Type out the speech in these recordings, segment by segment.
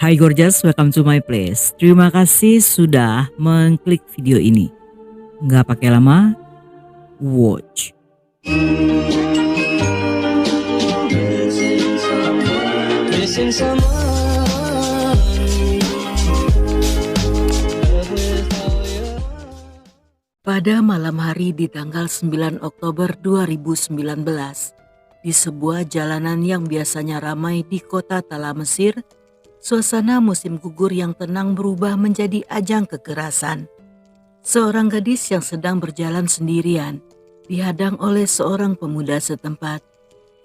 Hai Gorgeous, welcome to my place. Terima kasih sudah mengklik video ini. Nggak pakai lama, watch. Pada malam hari di tanggal 9 Oktober 2019, di sebuah jalanan yang biasanya ramai di kota Tala Mesir, suasana musim gugur yang tenang berubah menjadi ajang kekerasan. Seorang gadis yang sedang berjalan sendirian dihadang oleh seorang pemuda setempat.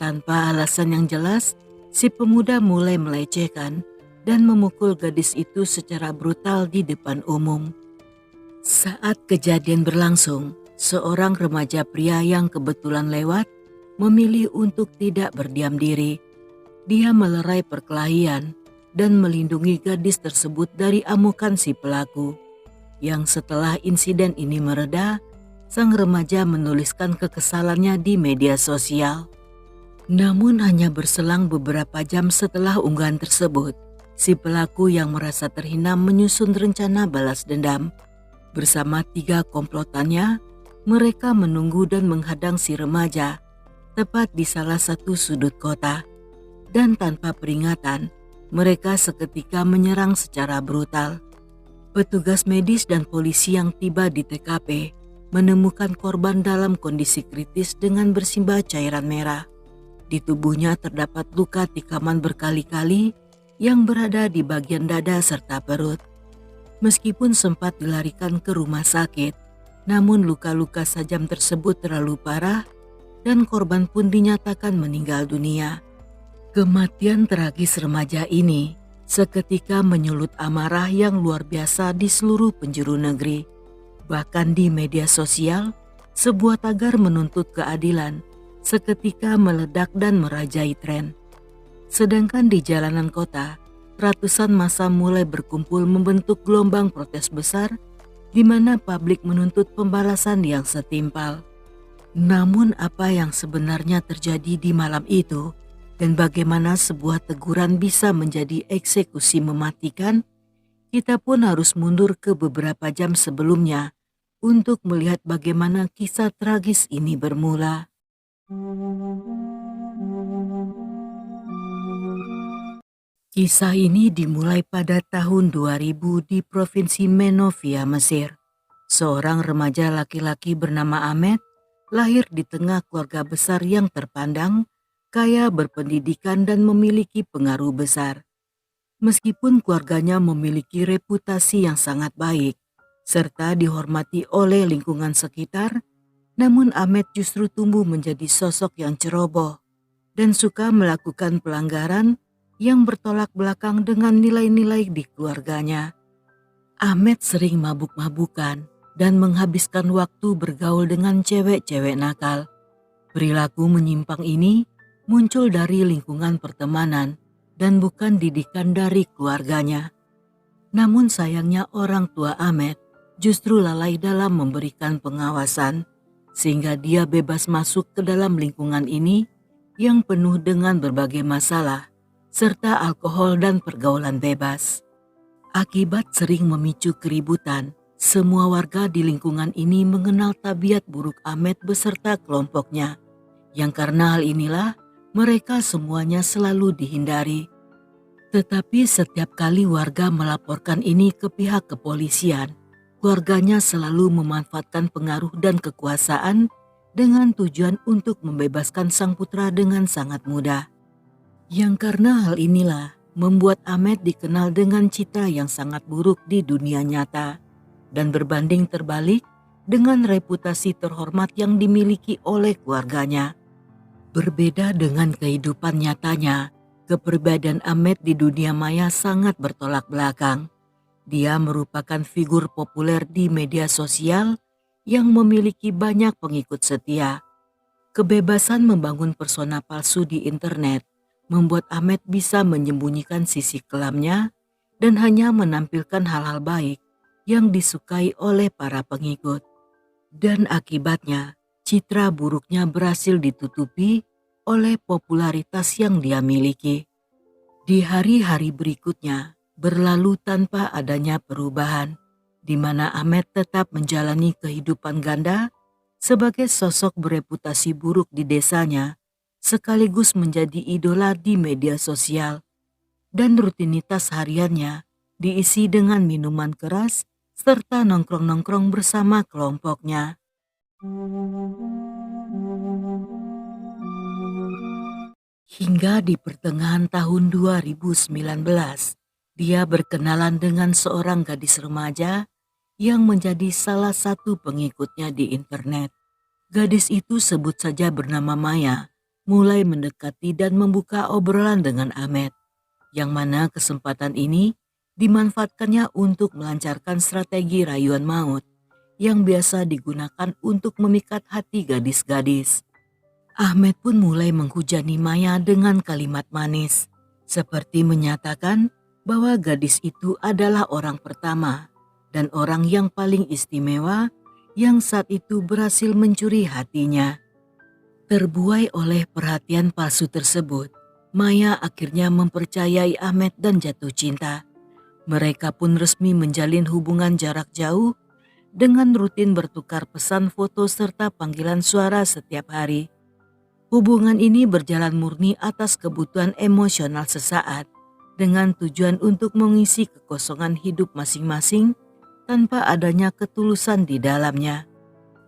Tanpa alasan yang jelas, si pemuda mulai melecehkan dan memukul gadis itu secara brutal di depan umum. Saat kejadian berlangsung, seorang remaja pria yang kebetulan lewat memilih untuk tidak berdiam diri. Dia melerai perkelahian dan melindungi gadis tersebut dari amukan si pelaku. Yang setelah insiden ini mereda, sang remaja menuliskan kekesalannya di media sosial. Namun hanya berselang beberapa jam setelah unggahan tersebut, si pelaku yang merasa terhina menyusun rencana balas dendam. Bersama 3 komplotannya, mereka menunggu dan menghadang si remaja tepat di salah satu sudut kota. Dan tanpa peringatan, mereka seketika menyerang secara brutal. Petugas medis dan polisi yang tiba di TKP menemukan korban dalam kondisi kritis dengan bersimbah cairan merah. Di tubuhnya terdapat luka tikaman berkali-kali yang berada di bagian dada serta perut. Meskipun sempat dilarikan ke rumah sakit, namun luka-luka sajam tersebut terlalu parah dan korban pun dinyatakan meninggal dunia. Kematian tragis remaja ini seketika menyulut amarah yang luar biasa di seluruh penjuru negeri. Bahkan di media sosial, sebuah tagar menuntut keadilan seketika meledak dan merajai tren. Sedangkan di jalanan kota, ratusan massa mulai berkumpul membentuk gelombang protes besar di mana publik menuntut pembalasan yang setimpal. Namun apa yang sebenarnya terjadi di malam itu dan bagaimana sebuah teguran bisa menjadi eksekusi mematikan, kita pun harus mundur ke beberapa jam sebelumnya untuk melihat bagaimana kisah tragis ini bermula. Kisah ini dimulai pada tahun 2000 di Provinsi Menofia, Mesir. Seorang remaja laki-laki bernama Ahmed lahir di tengah keluarga besar yang terpandang, kaya, berpendidikan dan memiliki pengaruh besar. Meskipun keluarganya memiliki reputasi yang sangat baik, serta dihormati oleh lingkungan sekitar, namun Ahmed justru tumbuh menjadi sosok yang ceroboh dan suka melakukan pelanggaran yang bertolak belakang dengan nilai-nilai di keluarganya. Ahmed sering mabuk-mabukan dan menghabiskan waktu bergaul dengan cewek-cewek nakal. Perilaku menyimpang ini muncul dari lingkungan pertemanan dan bukan didikan dari keluarganya. Namun sayangnya orang tua Ahmed justru lalai dalam memberikan pengawasan, sehingga dia bebas masuk ke dalam lingkungan ini yang penuh dengan berbagai masalah, serta alkohol dan pergaulan bebas. Akibat sering memicu keributan, semua warga di lingkungan ini mengenal tabiat buruk Ahmed beserta kelompoknya, yang karena hal inilah mereka semuanya selalu dihindari. Tetapi setiap kali warga melaporkan ini ke pihak kepolisian, keluarganya selalu memanfaatkan pengaruh dan kekuasaan dengan tujuan untuk membebaskan sang putra dengan sangat mudah. Yang karena hal inilah membuat Ahmed dikenal dengan citra yang sangat buruk di dunia nyata dan berbanding terbalik dengan reputasi terhormat yang dimiliki oleh keluarganya. Berbeda dengan kehidupan nyatanya, kepribadian Ahmed di dunia maya sangat bertolak belakang. Dia merupakan figur populer di media sosial yang memiliki banyak pengikut setia. Kebebasan membangun persona palsu di internet membuat Ahmed bisa menyembunyikan sisi kelamnya dan hanya menampilkan hal-hal baik yang disukai oleh para pengikut. Dan akibatnya, citra buruknya berhasil ditutupi oleh popularitas yang dia miliki. Di hari-hari berikutnya, berlalu tanpa adanya perubahan, di mana Ahmed tetap menjalani kehidupan ganda sebagai sosok bereputasi buruk di desanya, sekaligus menjadi idola di media sosial, dan rutinitas hariannya diisi dengan minuman keras serta nongkrong-nongkrong bersama kelompoknya. Hingga di pertengahan tahun 2019, dia berkenalan dengan seorang gadis remaja yang menjadi salah satu pengikutnya di internet. Gadis itu sebut saja bernama Maya, mulai mendekati dan membuka obrolan dengan Ahmed, yang mana kesempatan ini dimanfaatkannya untuk melancarkan strategi rayuan maut yang biasa digunakan untuk memikat hati gadis-gadis. Ahmed pun mulai menghujani Maya dengan kalimat manis, seperti menyatakan bahwa gadis itu adalah orang pertama dan orang yang paling istimewa yang saat itu berhasil mencuri hatinya. Terbuai oleh perhatian palsu tersebut, Maya akhirnya mempercayai Ahmed dan jatuh cinta. Mereka pun resmi menjalin hubungan jarak jauh dengan rutin bertukar pesan foto serta panggilan suara setiap hari. Hubungan ini berjalan murni atas kebutuhan emosional sesaat dengan tujuan untuk mengisi kekosongan hidup masing-masing tanpa adanya ketulusan di dalamnya.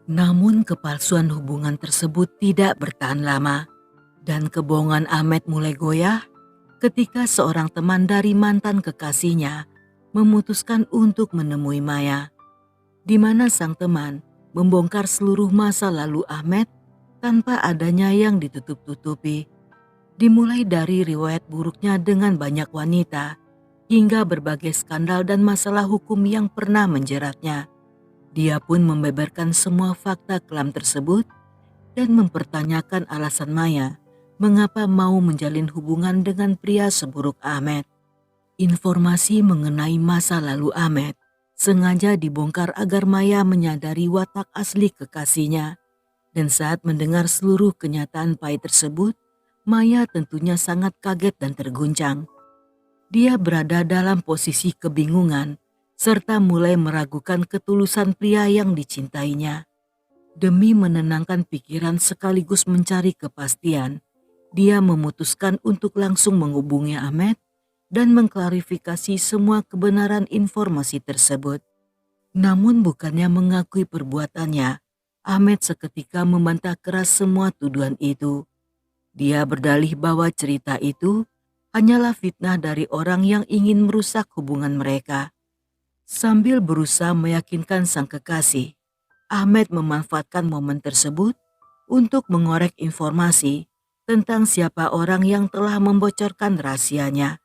Namun kepalsuan hubungan tersebut tidak bertahan lama dan kebohongan Ahmed mulai goyah ketika seorang teman dari mantan kekasihnya memutuskan untuk menemui Maya, di mana sang teman membongkar seluruh masa lalu Ahmed tanpa adanya yang ditutup-tutupi. Dimulai dari riwayat buruknya dengan banyak wanita, hingga berbagai skandal dan masalah hukum yang pernah menjeratnya. Dia pun membeberkan semua fakta kelam tersebut dan mempertanyakan alasan Maya mengapa mau menjalin hubungan dengan pria seburuk Ahmed. Informasi mengenai masa lalu Ahmed sengaja dibongkar agar Maya menyadari watak asli kekasihnya. Dan saat mendengar seluruh kenyataan pahit tersebut, Maya tentunya sangat kaget dan terguncang. Dia berada dalam posisi kebingungan serta mulai meragukan ketulusan pria yang dicintainya. Demi menenangkan pikiran sekaligus mencari kepastian, dia memutuskan untuk langsung menghubungi Ahmed dan mengklarifikasi semua kebenaran informasi tersebut. Namun bukannya mengakui perbuatannya, Ahmed seketika membantah keras semua tuduhan itu. Dia berdalih bahwa cerita itu hanyalah fitnah dari orang yang ingin merusak hubungan mereka. Sambil berusaha meyakinkan sang kekasih, Ahmed memanfaatkan momen tersebut untuk mengorek informasi tentang siapa orang yang telah membocorkan rahasianya.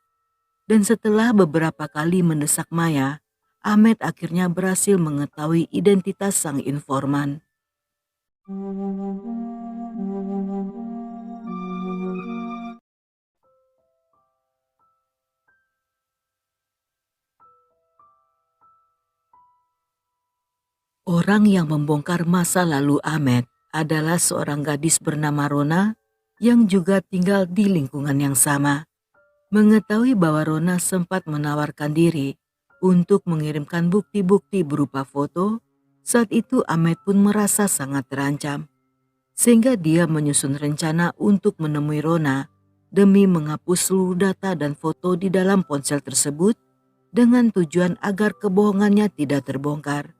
Dan setelah beberapa kali mendesak Maya, Ahmed akhirnya berhasil mengetahui identitas sang informan. Orang yang membongkar masa lalu Ahmed adalah seorang gadis bernama Rona yang juga tinggal di lingkungan yang sama. Mengetahui bahwa Rona sempat menawarkan diri untuk mengirimkan bukti-bukti berupa foto, saat itu Ahmed pun merasa sangat terancam. Sehingga dia menyusun rencana untuk menemui Rona demi menghapus seluruh data dan foto di dalam ponsel tersebut dengan tujuan agar kebohongannya tidak terbongkar.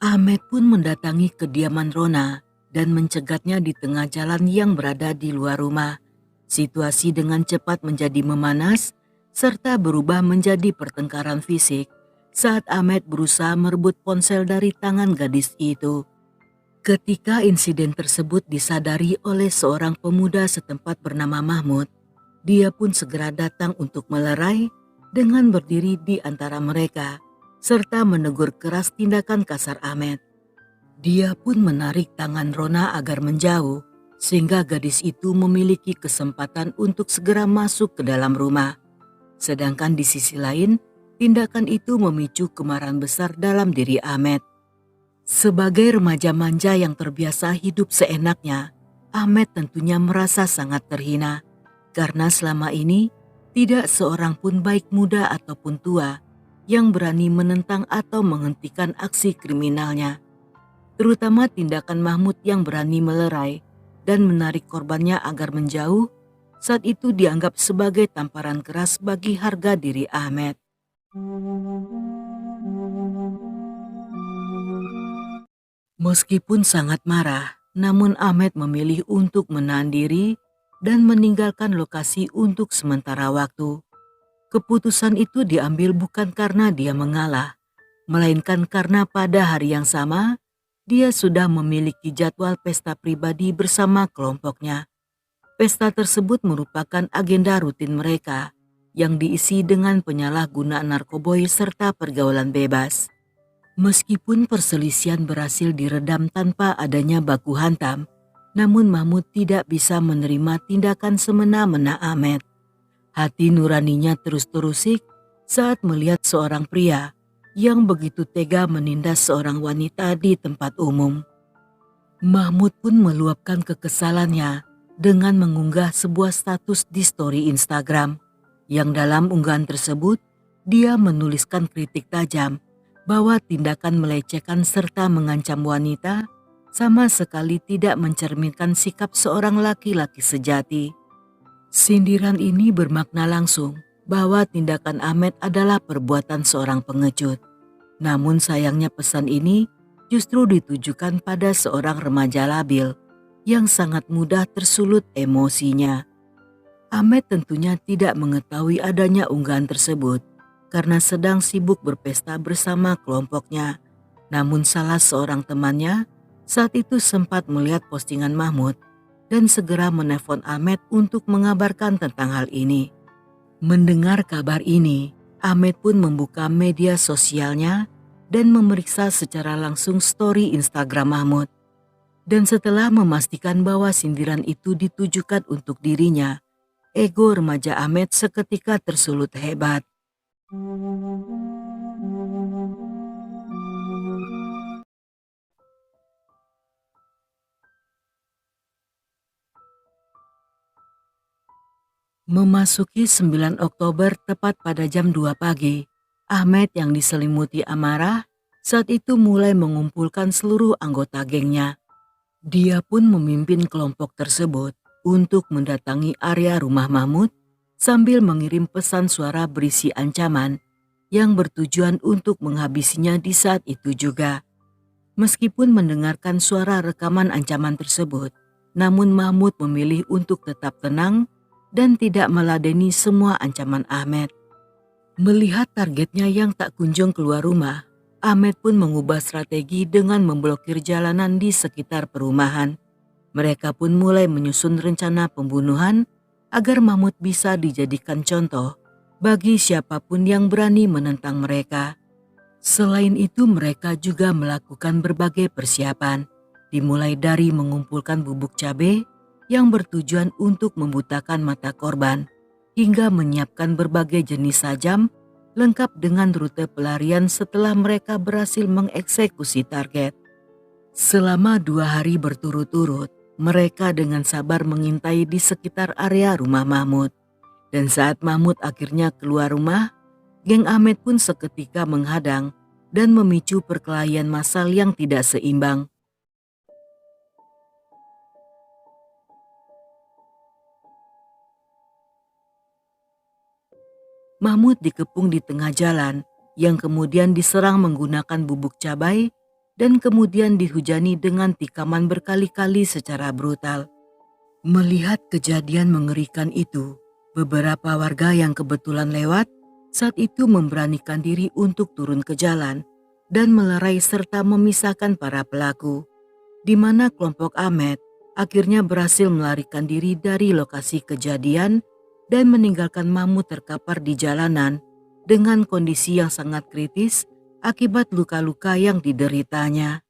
Ahmed pun mendatangi kediaman Rona dan mencegatnya di tengah jalan yang berada di luar rumah. Situasi dengan cepat menjadi memanas serta berubah menjadi pertengkaran fisik saat Ahmed berusaha merebut ponsel dari tangan gadis itu. Ketika insiden tersebut disadari oleh seorang pemuda setempat bernama Mahmud, dia pun segera datang untuk melerai dengan berdiri di antara mereka serta menegur keras tindakan kasar Ahmed. Dia pun menarik tangan Rona agar menjauh sehingga gadis itu memiliki kesempatan untuk segera masuk ke dalam rumah. Sedangkan di sisi lain, tindakan itu memicu kemarahan besar dalam diri Ahmed. Sebagai remaja manja yang terbiasa hidup seenaknya, Ahmed tentunya merasa sangat terhina karena selama ini Tidak seorang pun baik muda ataupun tua yang berani menentang atau menghentikan aksi kriminalnya. Terutama tindakan Mahmud yang berani melerai dan menarik korbannya agar menjauh, saat itu dianggap sebagai tamparan keras bagi harga diri Ahmed. Meskipun sangat marah, namun Ahmed memilih untuk menahan diri dan meninggalkan lokasi untuk sementara waktu. Keputusan itu diambil bukan karena dia mengalah, melainkan karena pada hari yang sama, dia sudah memiliki jadwal pesta pribadi bersama kelompoknya. Pesta tersebut merupakan agenda rutin mereka, yang diisi dengan penyalahgunaan narkoboy serta pergaulan bebas. Meskipun perselisihan berhasil diredam tanpa adanya baku hantam, namun Mahmud tidak bisa menerima tindakan semena-mena Ahmed. Hati nuraninya terus terusik saat melihat seorang pria yang begitu tega menindas seorang wanita di tempat umum. Mahmud pun meluapkan kekesalannya dengan mengunggah sebuah status di story Instagram, yang dalam unggahan tersebut dia menuliskan kritik tajam bahwa tindakan melecehkan serta mengancam wanita sama sekali tidak mencerminkan sikap seorang laki-laki sejati. Sindiran ini bermakna langsung bahwa tindakan Ahmed adalah perbuatan seorang pengecut. Namun sayangnya pesan ini justru ditujukan pada seorang remaja labil yang sangat mudah tersulut emosinya. Ahmed tentunya tidak mengetahui adanya unggahan tersebut karena sedang sibuk berpesta bersama kelompoknya. Namun salah seorang temannya saat itu sempat melihat postingan Mahmud dan segera menelpon Ahmed untuk mengabarkan tentang hal ini. Mendengar kabar ini, Ahmed pun membuka media sosialnya dan memeriksa secara langsung story Instagram Mahmud. Dan setelah memastikan bahwa sindiran itu ditujukan untuk dirinya, ego remaja Ahmed seketika tersulut hebat. Memasuki 9 Oktober tepat pada jam 2 pagi, Ahmed yang diselimuti amarah saat itu mulai mengumpulkan seluruh anggota gengnya. Dia pun memimpin kelompok tersebut untuk mendatangi area rumah Mahmud sambil mengirim pesan suara berisi ancaman yang bertujuan untuk menghabisinya di saat itu juga. Meskipun mendengarkan suara rekaman ancaman tersebut, namun Mahmud memilih untuk tetap tenang dan tidak meladeni semua ancaman Ahmed. Melihat targetnya yang tak kunjung keluar rumah, Ahmed pun mengubah strategi dengan memblokir jalanan di sekitar perumahan. Mereka pun mulai menyusun rencana pembunuhan agar Mahmud bisa dijadikan contoh bagi siapapun yang berani menentang mereka. Selain itu mereka juga melakukan berbagai persiapan, dimulai dari mengumpulkan bubuk cabai yang bertujuan untuk membutakan mata korban, hingga menyiapkan berbagai jenis sajam lengkap dengan rute pelarian setelah mereka berhasil mengeksekusi target. Selama 2 hari berturut-turut, mereka dengan sabar mengintai di sekitar area rumah Mahmud. Dan saat Mahmud akhirnya keluar rumah, geng Ahmed pun seketika menghadang dan memicu perkelahian massal yang tidak seimbang. Mahmud dikepung di tengah jalan yang kemudian diserang menggunakan bubuk cabai dan kemudian dihujani dengan tikaman berkali-kali secara brutal. Melihat kejadian mengerikan itu, beberapa warga yang kebetulan lewat saat itu memberanikan diri untuk turun ke jalan dan melerai serta memisahkan para pelaku, di mana kelompok Ahmed akhirnya berhasil melarikan diri dari lokasi kejadian dan meninggalkan Mahmud terkapar di jalanan dengan kondisi yang sangat kritis akibat luka-luka yang dideritanya.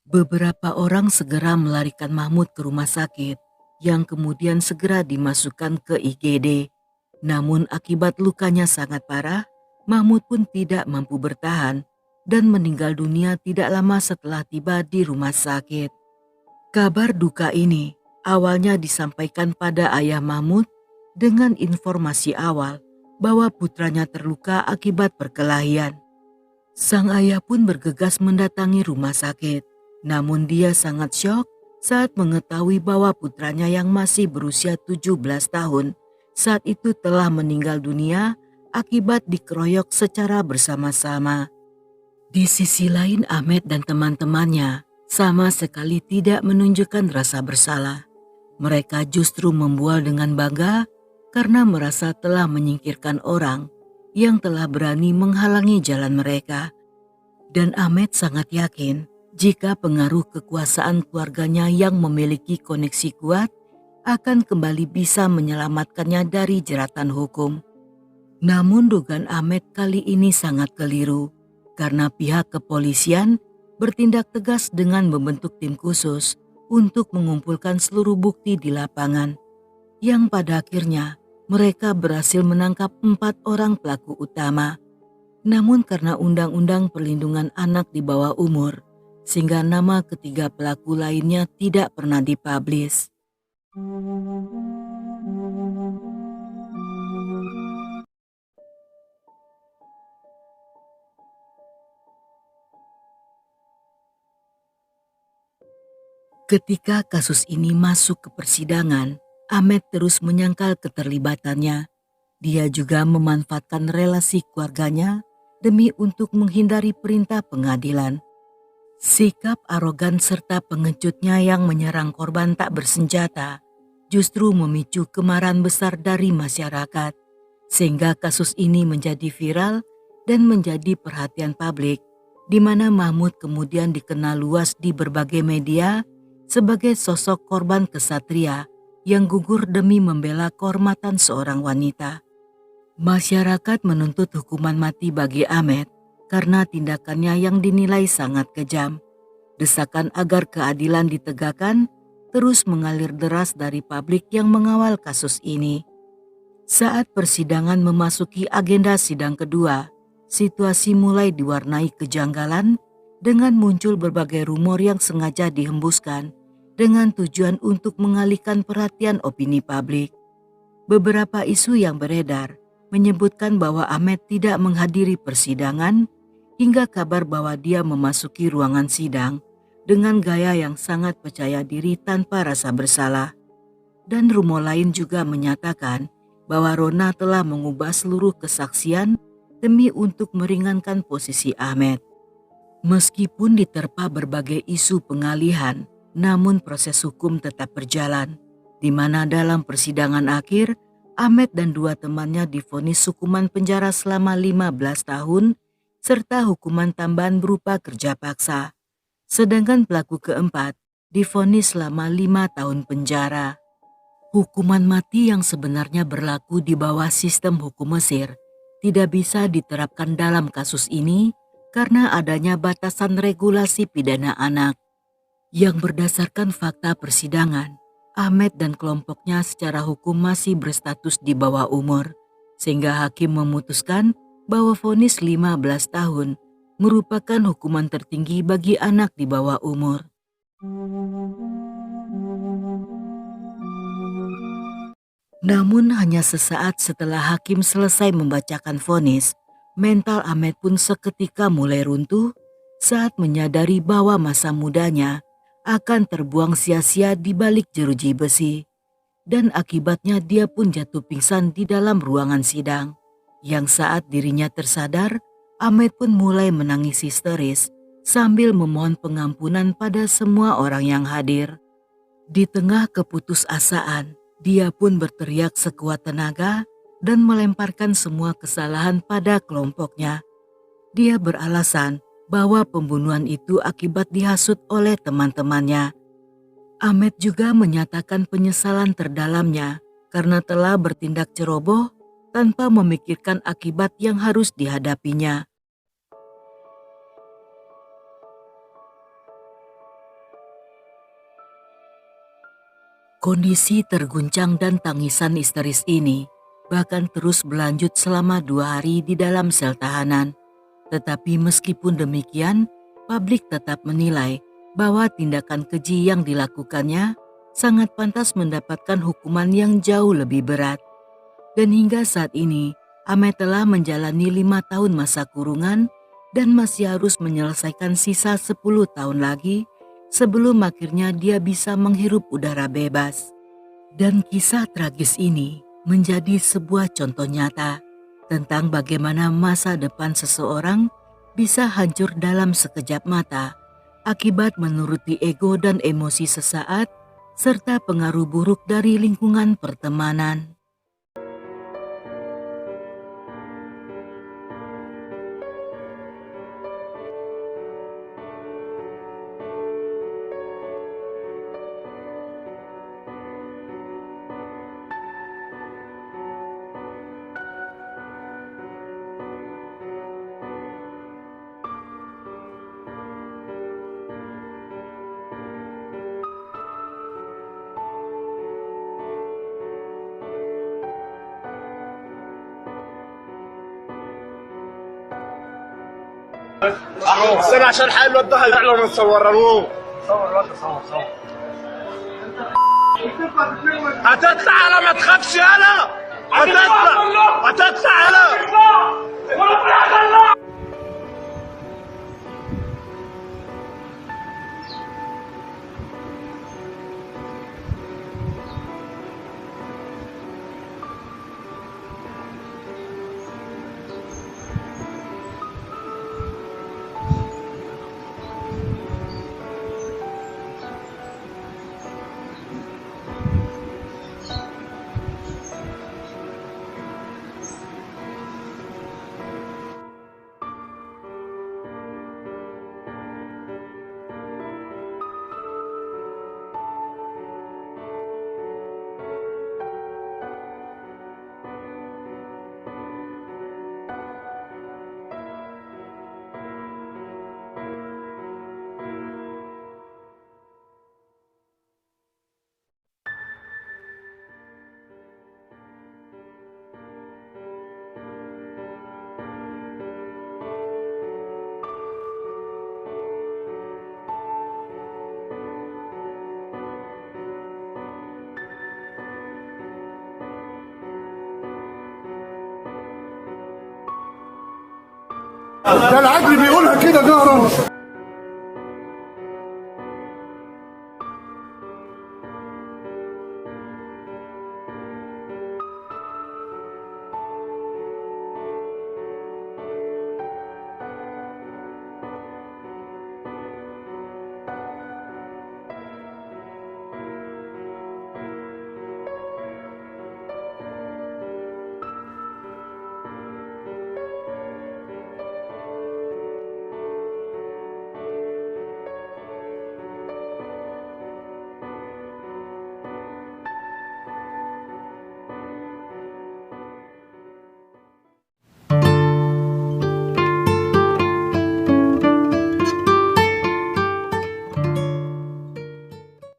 Beberapa orang segera melarikan Mahmud ke rumah sakit yang kemudian segera dimasukkan ke IGD. Namun akibat lukanya sangat parah, Mahmud pun tidak mampu bertahan dan meninggal dunia tidak lama setelah tiba di rumah sakit. Kabar duka ini Awalnya disampaikan pada ayah Mahmud dengan informasi awal bahwa putranya terluka akibat perkelahian. Sang ayah pun bergegas mendatangi rumah sakit. Namun dia sangat syok saat mengetahui bahwa putranya yang masih berusia 17 tahun saat itu telah meninggal dunia akibat dikeroyok secara bersama-sama. Di sisi lain, Ahmed dan teman-temannya sama sekali tidak menunjukkan rasa bersalah. Mereka justru membual dengan bangga karena merasa telah menyingkirkan orang yang telah berani menghalangi jalan mereka. Dan Ahmed sangat yakin jika pengaruh kekuasaan keluarganya yang memiliki koneksi kuat akan kembali bisa menyelamatkannya dari jeratan hukum. Namun dugaan Ahmed kali ini sangat keliru karena pihak kepolisian bertindak tegas dengan membentuk tim khusus untuk mengumpulkan seluruh bukti di lapangan, yang pada akhirnya mereka berhasil menangkap 4 orang pelaku utama. Namun karena Undang-Undang Perlindungan Anak di bawah umur, sehingga nama ketiga pelaku lainnya tidak pernah dipublish. Ketika kasus ini masuk ke persidangan, Ahmed terus menyangkal keterlibatannya. Dia juga memanfaatkan relasi keluarganya demi untuk menghindari perintah pengadilan. Sikap arogan serta pengejutnya yang menyerang korban tak bersenjata justru memicu kemarahan besar dari masyarakat, sehingga kasus ini menjadi viral dan menjadi perhatian publik, di mana Mahmud kemudian dikenal luas di berbagai media sebagai sosok korban kesatria yang gugur demi membela kehormatan seorang wanita. Masyarakat menuntut hukuman mati bagi Ahmed karena tindakannya yang dinilai sangat kejam. Desakan agar keadilan ditegakkan terus mengalir deras dari publik yang mengawal kasus ini. Saat persidangan memasuki agenda sidang kedua, situasi mulai diwarnai kejanggalan dengan muncul berbagai rumor yang sengaja dihembuskan dengan tujuan untuk mengalihkan perhatian opini publik. Beberapa isu yang beredar menyebutkan bahwa Ahmed tidak menghadiri persidangan hingga kabar bahwa dia memasuki ruangan sidang dengan gaya yang sangat percaya diri tanpa rasa bersalah. Dan rumor lain juga menyatakan bahwa Rona telah mengubah seluruh kesaksian demi untuk meringankan posisi Ahmed. Meskipun diterpa berbagai isu pengalihan, namun proses hukum tetap berjalan, di mana dalam persidangan akhir, Ahmed dan 2 temannya divonis hukuman penjara selama 15 tahun, serta hukuman tambahan berupa kerja paksa. Sedangkan pelaku keempat divonis selama 5 tahun penjara. Hukuman mati yang sebenarnya berlaku di bawah sistem hukum Mesir tidak bisa diterapkan dalam kasus ini karena adanya batasan regulasi pidana anak. Yang berdasarkan fakta persidangan, Ahmed dan kelompoknya secara hukum masih berstatus di bawah umur, sehingga hakim memutuskan bahwa vonis 15 tahun merupakan hukuman tertinggi bagi anak di bawah umur. Namun hanya sesaat setelah hakim selesai membacakan vonis, mental Ahmed pun seketika mulai runtuh saat menyadari bahwa masa mudanya akan terbuang sia-sia di balik jeruji besi. Dan akibatnya dia pun jatuh pingsan di dalam ruangan sidang. Yang saat dirinya tersadar, Ahmed pun mulai menangis histeris sambil memohon pengampunan pada semua orang yang hadir. Di tengah keputusasaan, dia pun berteriak sekuat tenaga dan melemparkan semua kesalahan pada kelompoknya. Dia beralasan bahwa pembunuhan itu akibat dihasut oleh teman-temannya. Ahmed juga menyatakan penyesalan terdalamnya karena telah bertindak ceroboh tanpa memikirkan akibat yang harus dihadapinya. Kondisi terguncang dan tangisan histeris ini bahkan terus berlanjut selama 2 hari di dalam sel tahanan. Tetapi meskipun demikian, publik tetap menilai bahwa tindakan keji yang dilakukannya sangat pantas mendapatkan hukuman yang jauh lebih berat. Dan hingga saat ini, Ame telah menjalani 5 tahun masa kurungan dan masih harus menyelesaikan sisa 10 tahun lagi sebelum akhirnya dia bisa menghirup udara bebas. Dan kisah tragis ini menjadi sebuah contoh nyata tentang bagaimana masa depan seseorang bisa hancur dalam sekejap mata akibat menuruti ego dan emosi sesaat serta pengaruh buruk dari lingkungan pertemanan. استنى عشان حق الواد ده هيطلع لما نصوره. صور الواد، صور. هتطلع على ما تخافش يالا. هتطلع يالا. ده العدل بيقولها كده جهرا.